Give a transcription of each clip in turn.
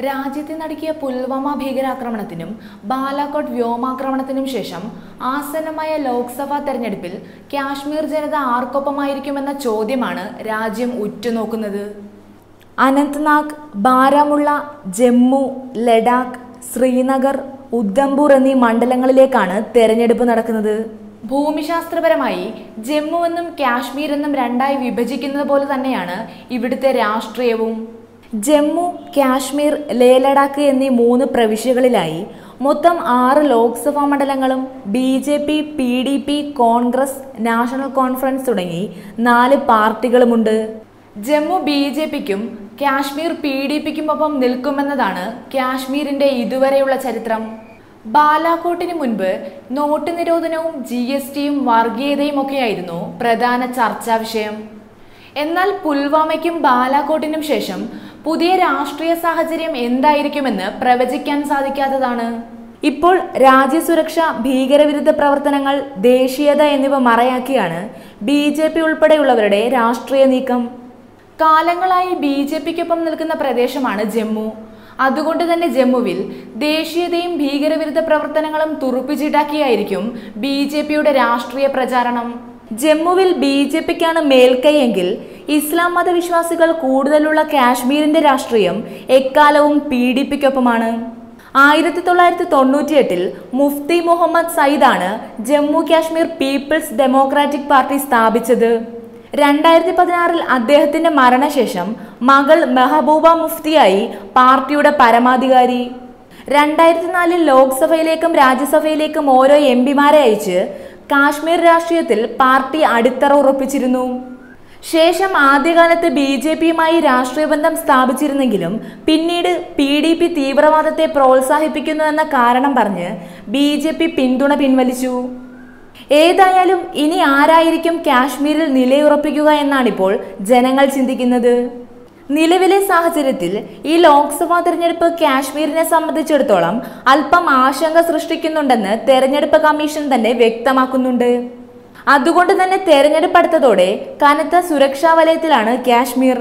രാജ്യത്തെ നടുക്കിയ പുൽവാമ ഭീകരാക്രമണത്തിനും ബാലാകോട്ട് വ്യോമാക്രമണത്തിനും ശേഷം ആസന്നമായ ലോക്സഭാ തെരഞ്ഞെടുപ്പിൽ കാശ്മീർ ജനത ആർക്കൊപ്പമായിരിക്കുമെന്ന ചോദ്യമാണ് രാജ്യം ഉറ്റുനോക്കുന്നത്. അനന്ത്നാഗ്, ബാരാമുള്ള, ജമ്മു, ലഡാക്ക്, ശ്രീനഗർ, ഉദ്ധംപൂർ എന്നീ മണ്ഡലങ്ങളിലേക്കാണ് തെരഞ്ഞെടുപ്പ് നടക്കുന്നത്. ഭൂമിശാസ്ത്രപരമായി ജമ്മു എന്നും കാശ്മീർ എന്നും രണ്ടായി വിഭജിക്കുന്നത് പോലെ തന്നെയാണ് ഇവിടുത്തെ രാഷ്ട്രീയവും. ജമ്മു, കാശ്മീർ, ലേ ലഡാക്ക് എന്നീ 3 പ്രവിശ്യകളിലായി മൊത്തം 6 ലോക്സഭാ മണ്ഡലങ്ങളും BJP, PDP, Congress, national conference തുടങ്ങി 4 പാർട്ടികളുമുണ്ട്. ജമ്മു BJPക്കും കാശ്മീർ PDPക്കുമൊപ്പം നിൽക്കുമെന്നതാണ് കാശ്മീരിന്റെ ഇതുവരെയുള്ള ചരിത്രം. ബാലാകോട്ടിന് മുൻപ് നോട്ട് നിരോധനവും GSTയും വർഗീയതയും ഒക്കെയായിരുന്നു പ്രധാന ചർച്ചാ വിഷയം. എന്നാൽ പുൽവാമയ്ക്കും ബാലാകോട്ടിനും ശേഷം പുതിയ രാഷ്ട്രീയ സാഹചര്യം എന്തായിരിക്കുമെന്ന് പ്രവചിക്കാൻ സാധിക്കാത്തതാണ്. ഇപ്പോൾ രാജ്യസുരക്ഷ, ഭീകരവിരുദ്ധ പ്രവർത്തനങ്ങൾ, ദേശീയത എന്നിവ മറയാക്കിയാണ് BJP ഉൾപ്പെടെയുള്ളവരുടെ രാഷ്ട്രീയ നീക്കം. കാലങ്ങളായി BJPക്കൊപ്പം നിൽക്കുന്ന പ്രദേശമാണ് ജമ്മു. അതുകൊണ്ട് തന്നെ ജമ്മുവിൽ ദേശീയതയും ഭീകരവിരുദ്ധ പ്രവർത്തനങ്ങളും തുറുപ്പിച്ചിട്ടാക്കിയായിരിക്കും BJPയുടെ രാഷ്ട്രീയ പ്രചാരണം. ജമ്മുവിൽ BJPക്കാണ് മേൽക്കൈയെങ്കിൽ ഇസ്ലാം മതവിശ്വാസികൾ കൂടുതലുള്ള കാശ്മീരിന്റെ രാഷ്ട്രീയം എക്കാലവും PDPക്കൊപ്പമാണ്. 1998 മുഫ്തി മുഹമ്മദ് സയ്യിദാണ് Jammu Kashmir People's Democratic Party സ്ഥാപിച്ചത്. 2016 അദ്ദേഹത്തിന്റെ മരണശേഷം മകൾ മെഹബൂബ മുഫ്തിയായി പാർട്ടിയുടെ പരമാധികാരി. 2004 ലോക്സഭയിലേക്കും രാജ്യസഭയിലേക്കും ഓരോ MPമാരെ അയച്ച് കാശ്മീർ രാഷ്ട്രീയത്തിൽ പാർട്ടി അടിത്തറ ഉറപ്പിച്ചിരുന്നു. ശേഷം ആദ്യകാലത്ത് BJPയുമായി രാഷ്ട്രീയ ബന്ധം സ്ഥാപിച്ചിരുന്നെങ്കിലും പിന്നീട് PDP തീവ്രവാദത്തെ പ്രോത്സാഹിപ്പിക്കുന്നു എന്ന കാരണം പറഞ്ഞ് BJP പിന്തുണ പിൻവലിച്ചു. ഏതായാലും ഇനി ആരായിരിക്കും കാശ്മീരിൽ നിലയുറപ്പിക്കുക എന്നാണിപ്പോൾ ജനങ്ങൾ ചിന്തിക്കുന്നത്. നിലവിലെ സാഹചര്യത്തിൽ ഈ ലോക്സഭാ തെരഞ്ഞെടുപ്പ് കാശ്മീരിനെ സംബന്ധിച്ചിടത്തോളം അല്പം ആശങ്ക സൃഷ്ടിക്കുന്നുണ്ടെന്ന് തെരഞ്ഞെടുപ്പ് കമ്മീഷൻ തന്നെ വ്യക്തമാക്കുന്നുണ്ട്. അതുകൊണ്ട് തന്നെ തെരഞ്ഞെടുപ്പ് അടുത്തതോടെ കനത്ത സുരക്ഷാ വലയത്തിലാണ് കാശ്മീർ.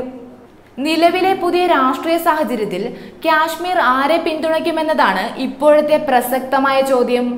നിലവിലെ പുതിയ രാഷ്ട്രീയ സാഹചര്യത്തിൽ കാശ്മീർ ആരെ പിന്തുണയ്ക്കുമെന്നതാണ് ഇപ്പോഴത്തെ പ്രസക്തമായ ചോദ്യം.